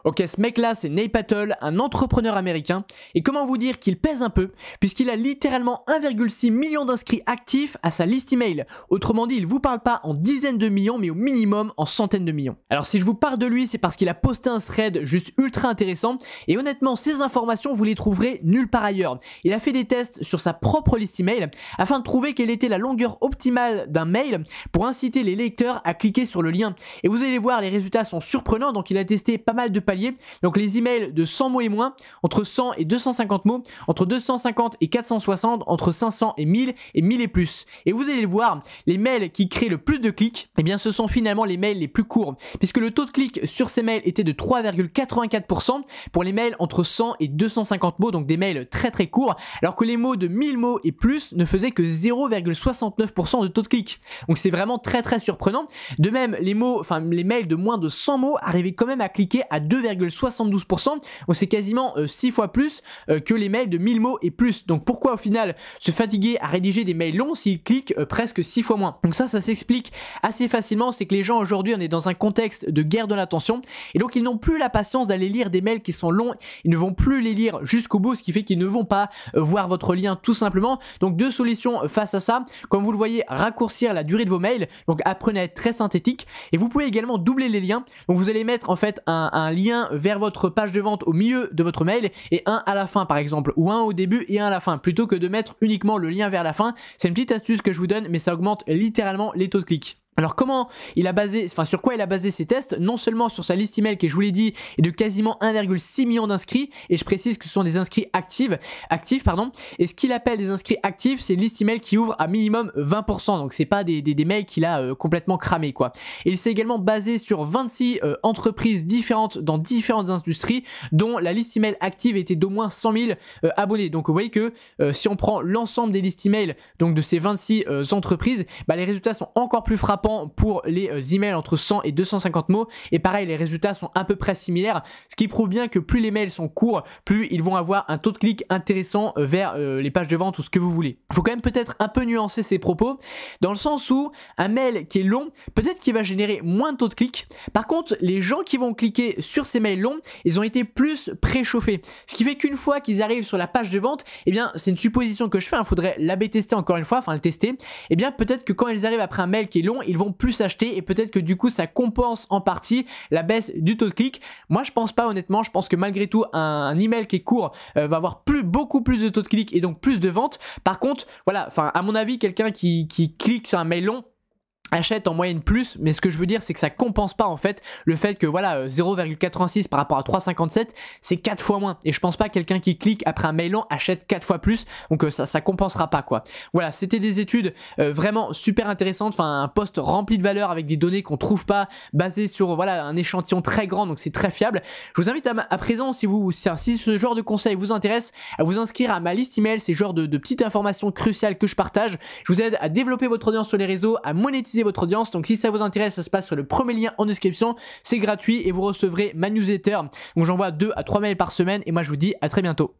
Ok, ce mec là c'est Nate Patel, un entrepreneur américain, et comment vous dire qu'il pèse un peu, puisqu'il a littéralement 1,6 million d'inscrits actifs à sa liste email. Autrement dit, il vous parle pas en dizaines de millions, mais au minimum en centaines de millions. Alors si je vous parle de lui, c'est parce qu'il a posté un thread juste ultra intéressant, et honnêtement ces informations vous les trouverez nulle part ailleurs. Il a fait des tests sur sa propre liste email, afin de trouver quelle était la longueur optimale d'un mail, pour inciter les lecteurs à cliquer sur le lien. Et vous allez voir, les résultats sont surprenants, donc il a testé pas mal de paliers. Donc les emails de 100 mots et moins, entre 100 et 250 mots, entre 250 et 460, entre 500 et 1000 et 1000 et plus. Et vous allez le voir, les mails qui créent le plus de clics, eh bien ce sont finalement les mails les plus courts, puisque le taux de clic sur ces mails était de 3,84% pour les mails entre 100 et 250 mots, donc des mails très très courts, alors que les mots de 1000 mots et plus ne faisaient que 0,69% de taux de clic. Donc c'est vraiment très très surprenant. De même, les mails de moins de 100 mots arrivaient quand même à cliquer à 2,72%, donc c'est quasiment 6 fois plus que les mails de 1000 mots et plus. Donc pourquoi au final se fatiguer à rédiger des mails longs s'ils cliquent presque 6 fois moins? Donc ça s'explique assez facilement, c'est que les gens aujourd'hui, on est dans un contexte de guerre de l'attention, et donc ils n'ont plus la patience d'aller lire des mails qui sont longs, ils ne vont plus les lire jusqu'au bout, ce qui fait qu'ils ne vont pas voir votre lien tout simplement. Donc deux solutions face à ça, comme vous le voyez, raccourcir la durée de vos mails, donc apprenez à être très synthétique, et vous pouvez également doubler les liens. Donc vous allez mettre en fait un lien vers votre page de vente au milieu de votre mail et un à la fin par exemple, ou un au début et un à la fin, plutôt que de mettre uniquement le lien vers la fin. C'est une petite astuce que je vous donne, mais ça augmente littéralement les taux de clic. Alors sur quoi il a basé ses tests? Non seulement sur sa liste email qui, je vous l'ai dit, est de quasiment 1,6 million d'inscrits, et je précise que ce sont des inscrits actifs, et ce qu'il appelle des inscrits actifs, c'est une liste email qui ouvre à minimum 20%, donc c'est pas des mails qu'il a complètement cramés quoi. Et il s'est également basé sur 26 entreprises différentes dans différentes industries, dont la liste email active était d'au moins 100 000 abonnés. Donc vous voyez que si on prend l'ensemble des listes email donc de ces 26 entreprises, les résultats sont encore plus frappants pour les emails entre 100 et 250 mots, et pareil les résultats sont à peu près similaires, ce qui prouve bien que plus les mails sont courts, plus ils vont avoir un taux de clic intéressant vers les pages de vente ou ce que vous voulez. Il faut quand même peut-être un peu nuancer ces propos, dans le sens où un mail qui est long, peut-être qu'il va générer moins de taux de clic. Par contre, les gens qui vont cliquer sur ces mails longs, ils ont été plus préchauffés, ce qui fait qu'une fois qu'ils arrivent sur la page de vente, eh bien c'est une supposition que je fais, il faudrait l'AB tester encore une fois, enfin le tester, eh bien peut-être que quand ils arrivent après un mail qui est long, ils vont plus acheter, et peut-être que du coup ça compense en partie la baisse du taux de clic. Moi je pense pas, honnêtement, je pense que malgré tout un email qui est court va avoir beaucoup plus de taux de clic et donc plus de ventes. Par contre voilà, à mon avis quelqu'un qui clique sur un mail long achète en moyenne plus, mais ce que je veux dire c'est que ça compense pas en fait le fait que voilà 0,86 par rapport à 3,57 c'est 4 fois moins, et je pense pas que quelqu'un qui clique après un mail long achète 4 fois plus, donc ça compensera pas quoi. Voilà, c'était des études vraiment super intéressantes, un post rempli de valeur avec des données qu'on trouve pas, basé sur voilà un échantillon très grand, donc c'est très fiable. Je vous invite à présent, si ce genre de conseil vous intéresse, à vous inscrire à ma liste email, c'est le genre de petites informations cruciales que je partage. Je vous aide à développer votre audience sur les réseaux, à monétiser votre audience. Donc si ça vous intéresse, ça se passe sur le premier lien en description, c'est gratuit et vous recevrez ma newsletter. Donc j'envoie 2 à 3 mails par semaine, et moi je vous dis à très bientôt.